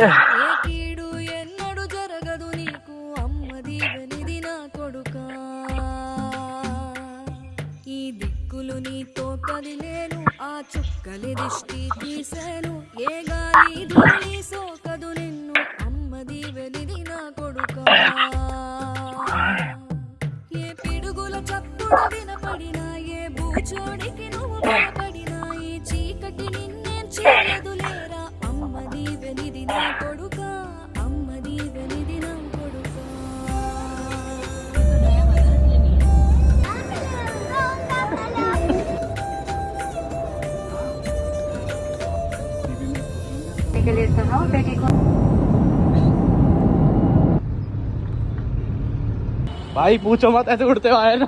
ఏ కీడు ఎన్నడు జరగదు నీకు అమ్మ దీవెనిది నా కొడుకా ఈ దిక్కులు నీతో కదిలేను ఆ చుక్కలి దిష్టి తీసేను ఏ గాలి ధూళి సోకదు నిన్ను అమ్మ దీవెనిది నా కొడుకా ఏ పిడుగుల చప్పుడు వినపడినా ఏ బూచోడికి నువ్వు భయపడినా ఈ చీకటి నిన్నేం చేయదు లేరా అమ్మ దీవెనిది నా కొడుకా అమ్మ దీవెనిది నా కొడుకా भाई पूछो मत ऐसे उड़ते हुए आए ना